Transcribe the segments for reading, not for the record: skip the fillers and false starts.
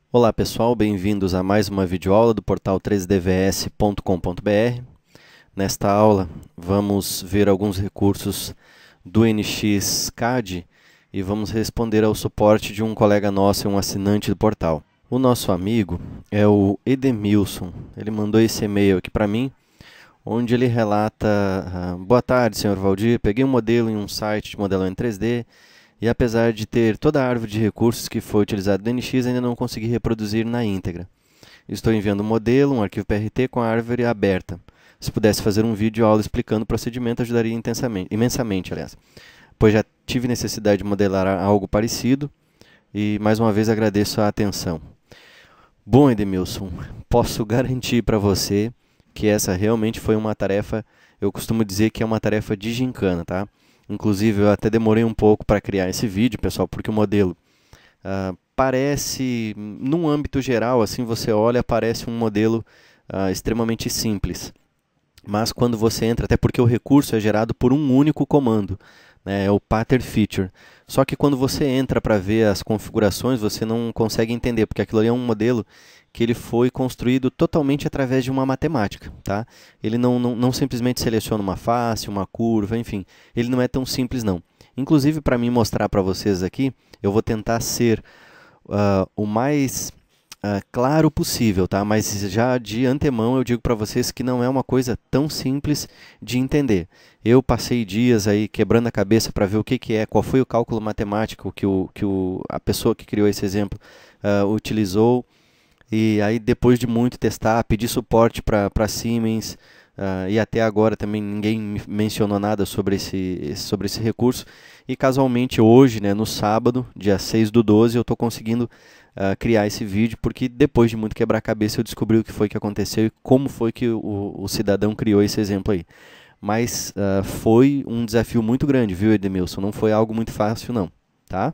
Olá pessoal, bem-vindos a mais uma videoaula do portal 3dvs.com.br. Nesta aula vamos ver alguns recursos do NX CAD e vamos responder ao suporte de um colega nosso, um assinante do portal. O nosso amigo é o Edemilson. Ele mandou esse e-mail aqui para mim, onde ele relata: boa tarde, senhor Valdir, peguei um modelo em um site de modelão em 3D e apesar de ter toda a árvore de recursos que foi utilizada no NX, ainda não consegui reproduzir na íntegra. Estou enviando um modelo, um arquivo PRT com a árvore aberta. Se pudesse fazer um vídeo aula explicando o procedimento, ajudaria imensamente, aliás. Pois já tive necessidade de modelar algo parecido e, mais uma vez, agradeço a atenção. Bom, Edemilson, posso garantir para você que essa realmente foi uma tarefa, eu costumo dizer que é uma tarefa de gincana, tá? Inclusive, eu até demorei um pouco para criar esse vídeo, pessoal, porque o modelo parece, num âmbito geral, assim, você olha, parece um modelo extremamente simples. Mas quando você entra, até porque o recurso é gerado por um único comando, né, é o pattern feature. Só que quando você entra para ver as configurações, você não consegue entender, porque aquilo ali é um modelo que ele foi construído totalmente através de uma matemática. Tá? Ele não simplesmente seleciona uma face, uma curva, enfim, ele não é tão simples não. Inclusive, para mim mostrar para vocês aqui, eu vou tentar ser o mais claro possível, tá? Mas já de antemão eu digo para vocês que não é uma coisa tão simples de entender. Eu passei dias aí quebrando a cabeça para ver o que é, qual foi o cálculo matemático que a pessoa que criou esse exemplo utilizou. E aí, depois de muito testar, pedi suporte para Siemens, e até agora também ninguém mencionou nada sobre esse recurso. E casualmente hoje, né, no sábado, dia 6/12, eu estou conseguindo criar esse vídeo, porque depois de muito quebrar a cabeça eu descobri o que foi que aconteceu e como foi que o cidadão criou esse exemplo aí. Mas foi um desafio muito grande, viu, Edemilson? Não foi algo muito fácil não, tá?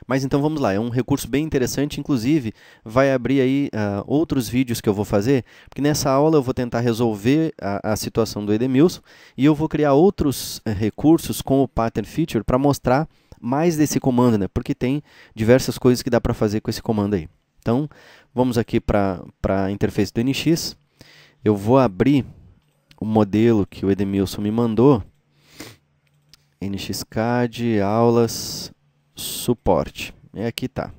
Mas então vamos lá, é um recurso bem interessante, inclusive vai abrir aí outros vídeos que eu vou fazer, porque nessa aula eu vou tentar resolver a situação do Edemilson e eu vou criar outros recursos com o pattern feature para mostrar mais desse comando, né? Porque tem diversas coisas que dá para fazer com esse comando aí. Então, vamos aqui para a interface do NX, eu vou abrir o modelo que o Edemilson me mandou, NXCAD, aulas, suporte. E aqui está.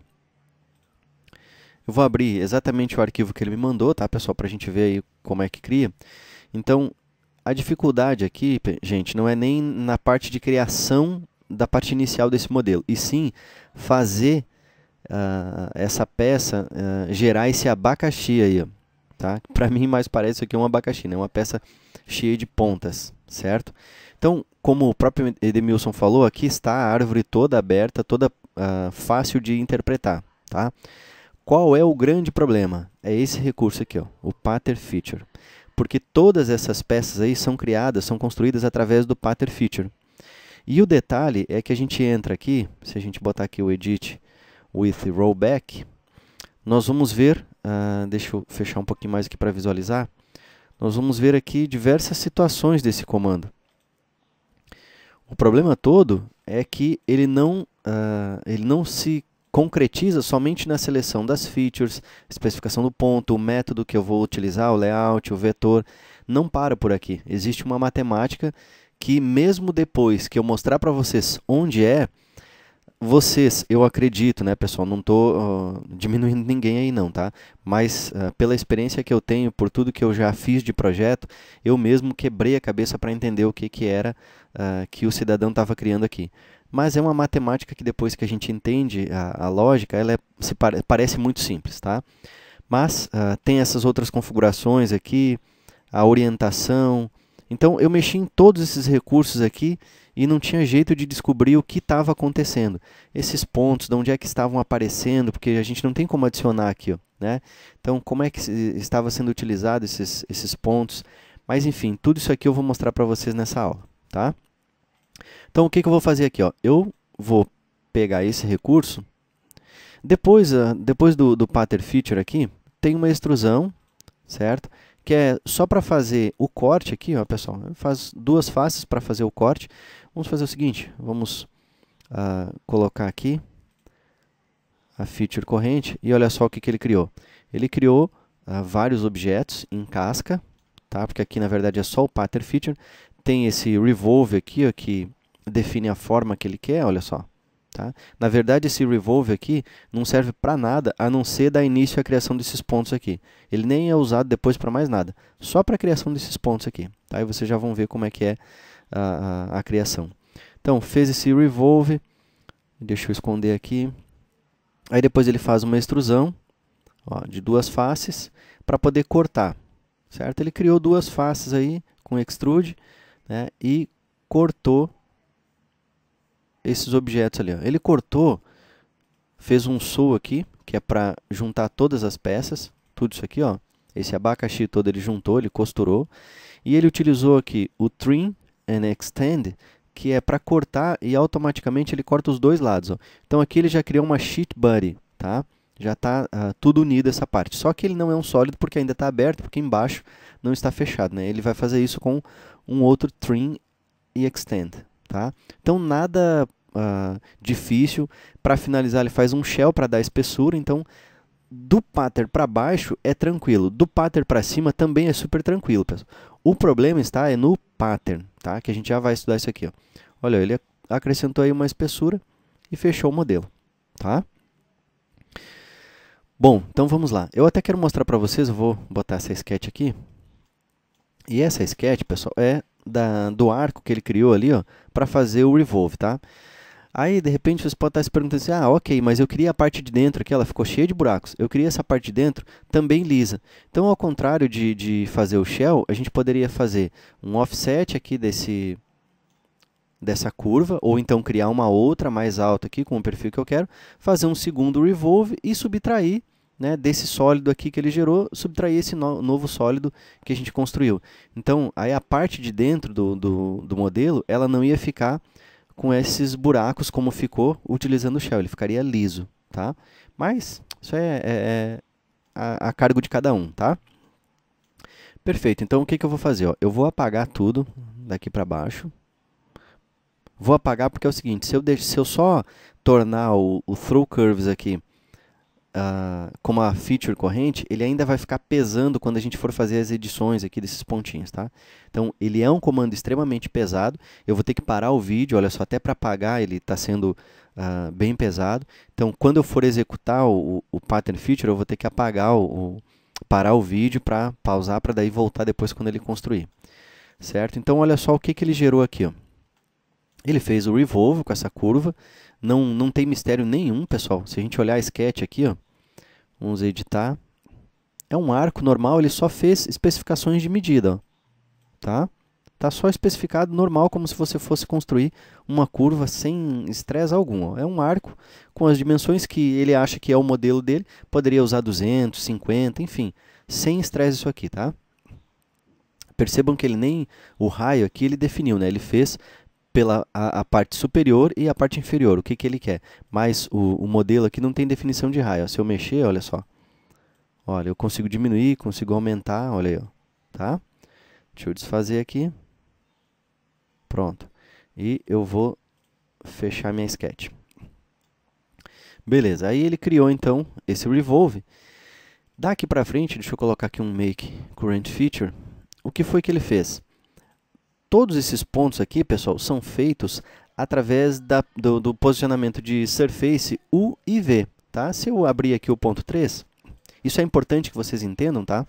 Eu vou abrir exatamente o arquivo que ele me mandou, tá, pessoal, para a gente ver aí como é que cria. Então, a dificuldade aqui, gente, não é nem na parte de criação da parte inicial desse modelo, e sim fazer essa peça gerar esse abacaxi aí, ó, tá? Para mim, mais parece aqui um abacaxi, né? Uma peça cheia de pontas, certo? Então, como o próprio Edemilson falou, aqui está a árvore toda aberta, toda fácil de interpretar. Tá? Qual é o grande problema? É esse recurso aqui, ó, o pattern feature. Porque todas essas peças aí são criadas, são construídas através do pattern feature. E o detalhe é que a gente entra aqui, se a gente botar aqui o edit with rollback, nós vamos ver, deixa eu fechar um pouquinho mais aqui para visualizar, nós vamos ver aqui diversas situações desse comando. O problema todo é que ele não se concretiza somente na seleção das features, especificação do ponto, o método que eu vou utilizar, o layout, o vetor. Não para por aqui. Existe uma matemática que, mesmo depois que eu mostrar para vocês onde é, vocês, eu acredito, né, pessoal, não estou diminuindo ninguém aí não, tá? Mas pela experiência que eu tenho, por tudo que eu já fiz de projeto, eu mesmo quebrei a cabeça para entender o que era que o cidadão estava criando aqui. Mas é uma matemática que depois que a gente entende a lógica, ela parece muito simples, tá? Mas tem essas outras configurações aqui, a orientação. Então, eu mexi em todos esses recursos aqui e não tinha jeito de descobrir o que estava acontecendo. Esses pontos, de onde é que estavam aparecendo, porque a gente não tem como adicionar aqui, ó, né? Então, como é que estava sendo utilizado esses pontos. Mas, enfim, tudo isso aqui eu vou mostrar para vocês nessa aula, tá? Então, o que eu vou fazer aqui? Ó? Eu vou pegar esse recurso. Depois do pattern feature aqui, tem uma extrusão, certo? Que é só para fazer o corte aqui, ó, pessoal. Faz duas faces para fazer o corte. Vamos fazer o seguinte, vamos colocar aqui a feature corrente e olha só o que ele criou. Ele criou vários objetos em casca, tá? Porque aqui na verdade é só o pattern feature. Tem esse revolve aqui, ó, que define a forma que ele quer, olha só. Tá? Na verdade, esse revolve aqui não serve para nada, a não ser dar início à criação desses pontos aqui. Ele nem é usado depois para mais nada, só para a criação desses pontos aqui. Tá? E vocês já vão ver como é que é a criação. Então, fez esse revolve, deixa eu esconder aqui. Aí depois ele faz uma extrusão, ó, de duas faces para poder cortar. Certo? Ele criou duas faces aí com extrude, né, e cortou esses objetos ali, ó. Ele cortou, fez um sew aqui, que é para juntar todas as peças, tudo isso aqui, ó. Esse abacaxi todo ele juntou, ele costurou, e ele utilizou aqui o trim and extend, que é para cortar e automaticamente ele corta os dois lados, ó. Então aqui ele já criou uma sheet body, tá? Já está tudo unido essa parte. Só que ele não é um sólido porque ainda está aberto, porque embaixo não está fechado, né? Ele vai fazer isso com um outro trim e extend. Tá? Então, nada difícil. Para finalizar, ele faz um shell para dar espessura. Então, do pattern para baixo é tranquilo. Do pattern para cima também é super tranquilo, pessoal. O problema está no pattern, tá? Que a gente já vai estudar isso aqui. Ó. Olha, ele acrescentou aí uma espessura e fechou o modelo. Tá? Bom, então vamos lá. Eu até quero mostrar para vocês, eu vou botar essa sketch aqui. E essa sketch, pessoal, é do arco que ele criou ali, ó, para fazer o revolve, tá? Aí, de repente, você pode estar se perguntando assim, ah, ok, mas eu queria a parte de dentro aqui, ela ficou cheia de buracos. Eu queria essa parte de dentro também lisa. Então, ao contrário de fazer o shell, a gente poderia fazer um offset aqui dessa curva, ou então criar uma outra mais alta aqui, com o perfil que eu quero, fazer um segundo revolve e subtrair, né, desse sólido aqui que ele gerou, subtrair esse novo sólido que a gente construiu. Então, aí a parte de dentro do modelo, ela não ia ficar com esses buracos como ficou utilizando o shell, ele ficaria liso, tá? Mas isso é a cargo de cada um, tá? Perfeito, então o que eu vou fazer? Ó? Eu vou apagar tudo daqui para baixo. Vou apagar porque é o seguinte, se eu só tornar o throw curves aqui como a feature corrente, ele ainda vai ficar pesando quando a gente for fazer as edições aqui desses pontinhos, tá? Então, ele é um comando extremamente pesado. Eu vou ter que parar o vídeo, olha só, até para apagar ele está sendo bem pesado. Então, quando eu for executar o pattern feature, eu vou ter que apagar, parar o vídeo para pausar, para daí voltar depois quando ele construir. Certo? Então, olha só o que ele gerou aqui, ó. Ele fez o revolve com essa curva. Não tem mistério nenhum, pessoal. Se a gente olhar a sketch aqui, ó, vamos editar. É um arco normal, ele só fez especificações de medida. Ó, tá? Tá só especificado normal, como se você fosse construir uma curva sem estresse algum. Ó. É um arco com as dimensões que ele acha que é o modelo dele. Poderia usar 200, 50, enfim. Sem estresse isso aqui, tá? Percebam que ele nem o raio aqui ele definiu, né? Ele fez pela a parte superior e a parte inferior, o que ele quer. Mas o modelo aqui não tem definição de raio. Ó. Se eu mexer, olha só. Olha, eu consigo diminuir, consigo aumentar, olha aí. Ó. Tá? Deixa eu desfazer aqui. Pronto. E eu vou fechar minha sketch. Beleza, aí ele criou então esse revolve. Daqui para frente, deixa eu colocar aqui um make current feature. O que foi que ele fez? Todos esses pontos aqui, pessoal, são feitos através do posicionamento de surface U e V. Tá? Se eu abrir aqui o ponto 3, isso é importante que vocês entendam, tá?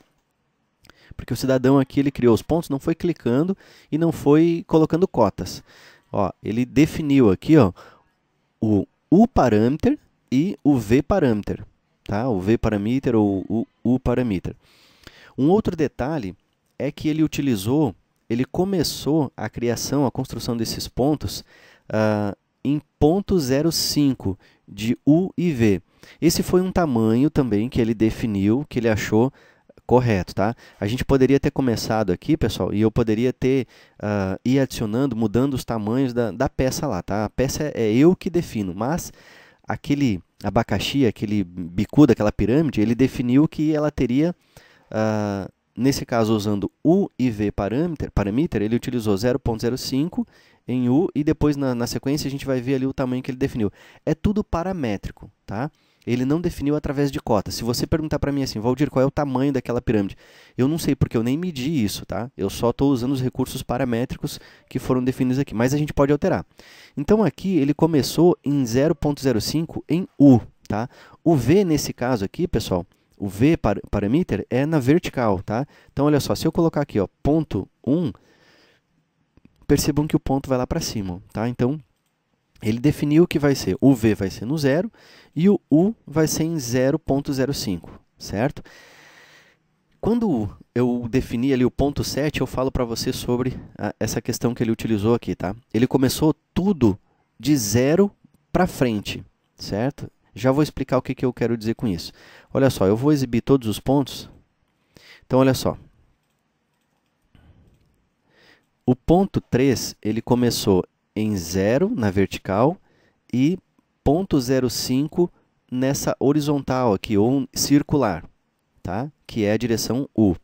Porque o cidadão aqui ele criou os pontos, não foi clicando e não foi colocando cotas. Ó, ele definiu aqui ó, o U parameter e o V parameter. Tá? O V parameter ou o U parameter. Um outro detalhe é que ele começou a criação, a construção desses pontos em 0.05 de U e V. Esse foi um tamanho também que ele definiu, que ele achou correto. Tá? A gente poderia ter começado aqui, pessoal, e eu poderia ter ir adicionando, mudando os tamanhos da peça lá. Tá? A peça é eu que defino, mas aquele abacaxi, aquele bicudo, aquela pirâmide, ele definiu que ela teria... nesse caso, usando U e V parameter, ele utilizou 0.05 em U e depois na sequência a gente vai ver ali o tamanho que ele definiu. É tudo paramétrico, tá? ele não definiu através de cotas. Se você perguntar para mim assim, Valdir, qual é o tamanho daquela pirâmide? Eu não sei, porque eu nem medi isso, tá? Eu só estou usando os recursos paramétricos que foram definidos aqui, mas a gente pode alterar. Então, aqui, ele começou em 0.05 em U, tá? O V, nesse caso aqui, pessoal, o V parameter é na vertical, tá? Então, olha só, se eu colocar aqui, ó, ponto 1, percebam que o ponto vai lá para cima, tá? Então, ele definiu que vai ser, o V vai ser no 0 e o U vai ser em 0.05, certo? Quando eu defini ali o ponto 7, eu falo para você sobre essa questão que ele utilizou aqui, tá? Ele começou tudo de 0 para frente, certo? Já vou explicar o que eu quero dizer com isso. Olha só, eu vou exibir todos os pontos. Então, olha só. O ponto 3, ele começou em 0 na vertical e 0.05 nessa horizontal aqui, ou circular, tá? Que é a direção U.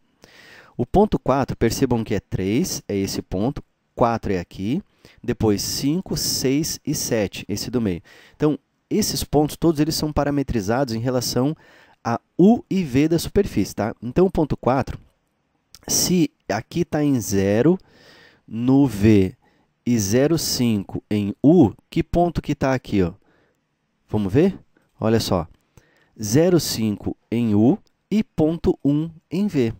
O ponto 4, percebam que é 3, é esse ponto, 4 é aqui, depois 5, 6 e 7, esse do meio. Então, esses pontos, todos eles são parametrizados em relação a U e V da superfície, tá? Então, o ponto 4, se aqui está em 0 no V e 0,5 em U, que ponto que está aqui, ó? Vamos ver? Olha só, 0,5 em U e ponto 1 em V.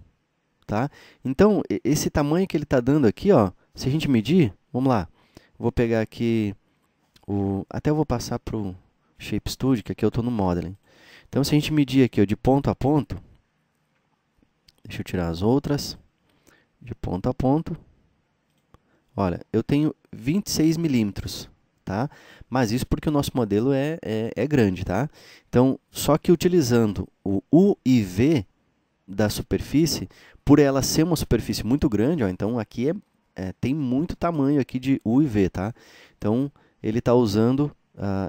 Tá? Então, esse tamanho que ele está dando aqui, ó, se a gente medir, vamos lá, vou pegar aqui, até eu vou passar para o Shape Studio, que aqui eu estou no Modeling. Então, se a gente medir aqui ó, de ponto a ponto, deixa eu tirar as outras, de ponto a ponto, olha, eu tenho 26 milímetros, tá? Mas isso porque o nosso modelo é grande, tá? Então, só que utilizando o U e V da superfície, por ela ser uma superfície muito grande, ó, então aqui tem muito tamanho aqui de U e V, tá? Então, ele está usando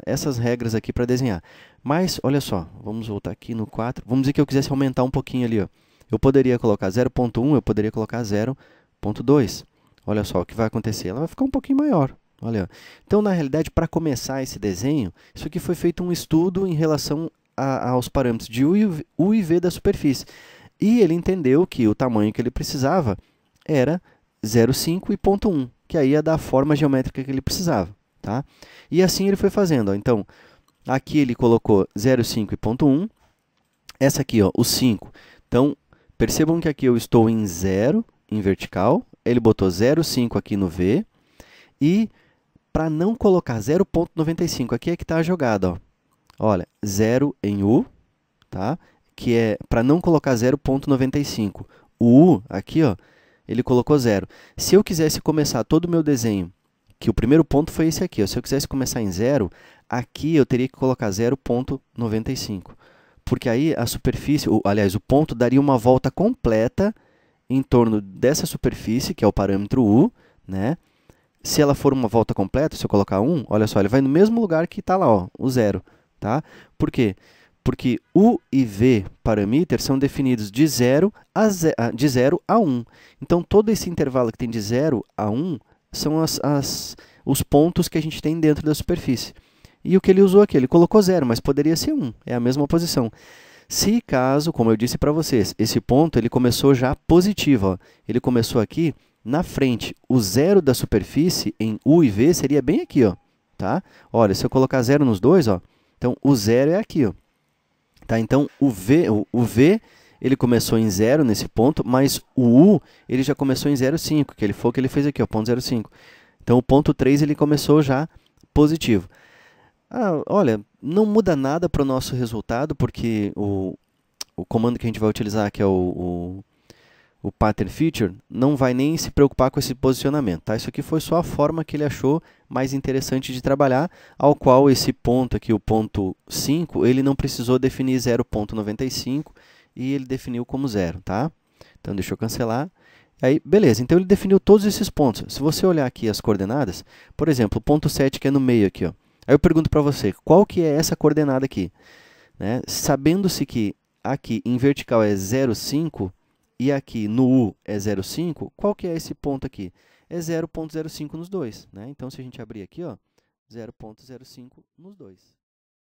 essas regras aqui para desenhar. Mas, olha só, vamos voltar aqui no 4. Vamos dizer que eu quisesse aumentar um pouquinho ali, ó. Eu poderia colocar 0.1, eu poderia colocar 0.2. Olha só o que vai acontecer, ela vai ficar um pouquinho maior. Olha. Então, na realidade, para começar esse desenho, isso aqui foi feito um estudo em relação aos parâmetros de U e V da superfície. E ele entendeu que o tamanho que ele precisava era 0,5 e 0.1, que aí ia dar a forma geométrica que ele precisava. Tá? E assim ele foi fazendo. Ó. Então, aqui ele colocou 0,5 e 0.1. Essa aqui, ó, o 5. Então, percebam que aqui eu estou em 0, em vertical. Ele botou 0,5 aqui no V. E, para não colocar 0,95, aqui é que está a jogada. Ó. Olha, 0 em U, tá? Que é para não colocar 0,95. O U, aqui, ó, ele colocou 0. Se eu quisesse começar todo o meu desenho, que o primeiro ponto foi esse aqui, ó, se eu quisesse começar em 0, aqui eu teria que colocar 0,95. Porque aí a superfície, aliás, o ponto daria uma volta completa em torno dessa superfície, que é o parâmetro U, né? Se ela for uma volta completa, se eu colocar 1, olha só, ele vai no mesmo lugar que está lá, ó, o 0. Tá? Por quê? Porque U e V parameter são definidos de 0 a 1. Então, todo esse intervalo que tem de 0 a 1 são os pontos que a gente tem dentro da superfície. E o que ele usou aqui? Ele colocou 0, mas poderia ser 1. É a mesma posição. Se caso, como eu disse para vocês, esse ponto ele começou já positivo. Ó. Ele começou aqui na frente. O 0 da superfície em U e V seria bem aqui. Ó. Tá? Olha, se eu colocar 0 nos dois, ó, então o 0 é aqui. Ó. Tá? Então, o V ele começou em 0 nesse ponto, mas o U ele já começou em 0,5, que ele foi o que ele fez aqui, ó, ponto 0,5. Então, o ponto 3 ele começou já positivo. Olha, não muda nada para o nosso resultado, porque o comando que a gente vai utilizar, que é o pattern feature, não vai nem se preocupar com esse posicionamento. Tá? Isso aqui foi só a forma que ele achou mais interessante de trabalhar, ao qual esse ponto aqui, o ponto 5, ele não precisou definir 0,95 e ele definiu como 0. Tá? Então, deixa eu cancelar. Aí, beleza, então ele definiu todos esses pontos. Se você olhar aqui as coordenadas, por exemplo, o ponto 7 que é no meio aqui, ó. Aí eu pergunto para você, qual que é essa coordenada aqui? Né? Sabendo-se que aqui em vertical é 0,5 e aqui no U é 0,5, qual que é esse ponto aqui? É 0,05 nos dois. Né? Então, se a gente abrir aqui, ó, 0,05 nos dois.